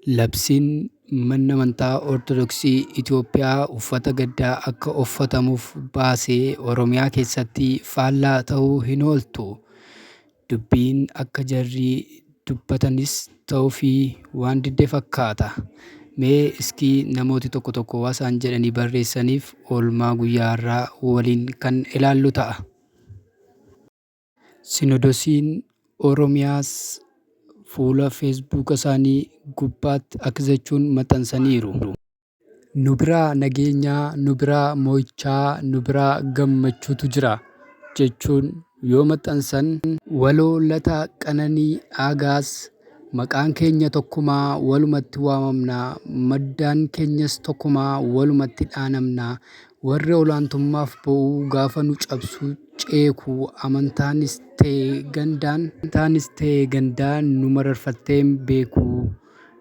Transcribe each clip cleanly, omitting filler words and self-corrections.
Labsiin mana amantaa Ortodoksii Itoophiyaa uffata gaddaa akka uffatamuuf baasee Oromiyaa keessatti faallaa ta'uu hin ooltu. Dubbiin akka jarri dubbatanis ta'uufii waan didde fakkaata. Mee iskii namooti tokko tokko waa isaan jedhanii barreessaniif oolmaa guyyaa har'aa waliin kan ilaallu ta'a. Sinoodosiin Oromiyaas fuula feesbuuka isaanii gubbaatti akka jechuun maxxansaniiru. Nu biraa nageenyaa, nu biraa moo'ichaa, nu biraa gammachuutu jira jechuun yoo maxxansan waloo lataa qananii aagaas maqaan keenya tokkumaa walumatti waamamnaa, maddaan keenyas tokkumaa walumatti dhaanamnaa, warri olaantummaaf ba'uu gaafa nu cabsu ceekuu amantaanis ta'e gandaan nu mararfatteen beekuu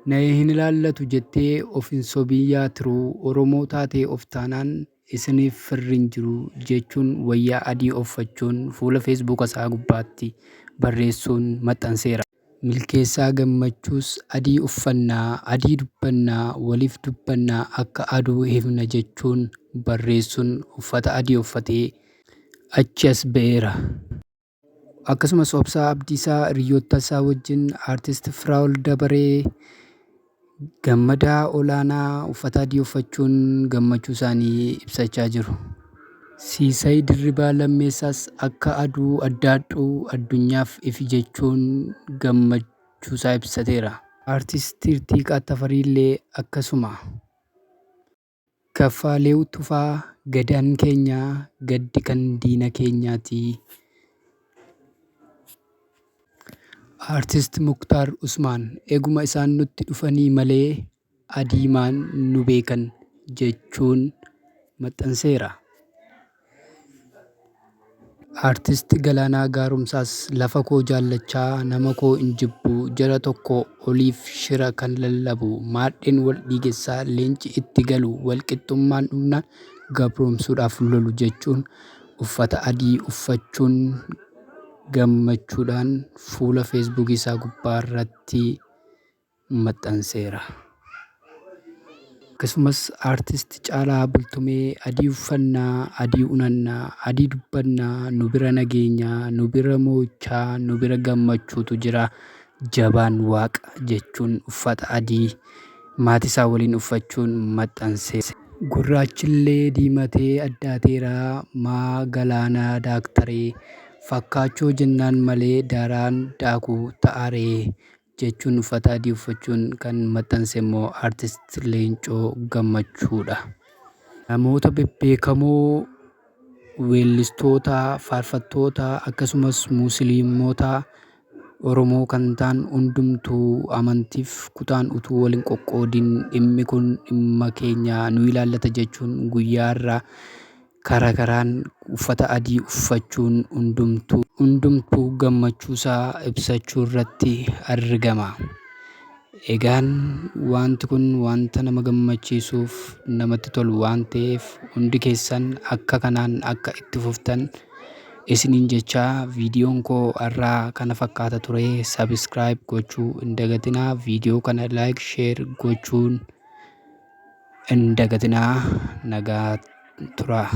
na hin ilaallatu jettee of hin sobiyyaa turuu Oromoo taatee of taanaan isiniif firri hin jiru jechuun wayyaa adii uffachuun fuula feesbuuka isaa gubbaatti barreessuun maxxanseera. Milkeessaa gammachuus adii uffannaa, adii dubbannaa, waliif dubbannaa akka aduu hifna jechuun barreessuun uffata adii uffatee achi as ba'eera. Akkasumas Obsaa Abdiisaa hiriyoota isaa wajjin Aartist Firaa'ol Dabaree gammadaa olaanaa uffata adii uffachuun gammachuu isaanii ibsachaa jiru. Siisay Dirribaa Lammeessaas akka aduu addaadhuu addunyaaf ifi jechuun gammachuu isaa ibsateera. Aartist Tirtiqaa Tafarii illee akkasuma. Kaffaaleew Tufaa gadaan keenya gaddi kan diina keenyaati. Aartist Muktaar Usmaan eeguma isaan nutti dhufanii malee adiimaan nu beekan jechuun maxxanseera. Aartist Galaanaa Gaaromsaas lafa koo jaallachaa nama koo hin jibbu jara tokko oliif shira kan lallabu maadheen wal dhiigessaa leenci itti galu walqixxummaan dhumna gabroomsuudhaaf lolu jechuun uffata adii uffachuun gammachuudhaan fuula feesbuukii isaa gubbaa irratti maxxanseera. Akkasumas Aartist Caalaa Bultumee adii uffannaa, adii unannaa, adii dubbannaa, nu bira nageenyaa, nu bira moo'ichaa, nu bira gammachuutu jira jabaan waaqa jechuun uffata adii maatii isaa waliin uffachuun maxxanseera. Gurraachillee diimatee addaateera maa galaanaa daaktaree fakkaachoo jennaan malee daaraan daakuu ta'aree jechuun uffata adii uffachuun kan maxxanse immoo Aartist Leencoo Gammachuudha. Namoota bebbeekamoo weellistoota, faarfattoota akkasumas musliimota Oromoo kan ta'an hundumtuu amantiif kutaan utuu waliin qoqqoodin dhimmi kun dhimma keenya nu ilaallata jechuun guyyaa irraa karaa karaan uffata adii uffachuun hundumtuu gammachuusaa ibsachuu irratti argama. Egaan wanti kun wanta nama gammachiisuuf namatti tolu waan ta'eef hundi keessan akka kanaan akka itti fuftan isiniin jechaa viidiyoon koo har'aa kana fakkaata ture. Sabiskiraayib gochuu hin dagatinaa. Viidiyoo kana laayik sheer gochuun hin dagatinaa. Nagaa turaa.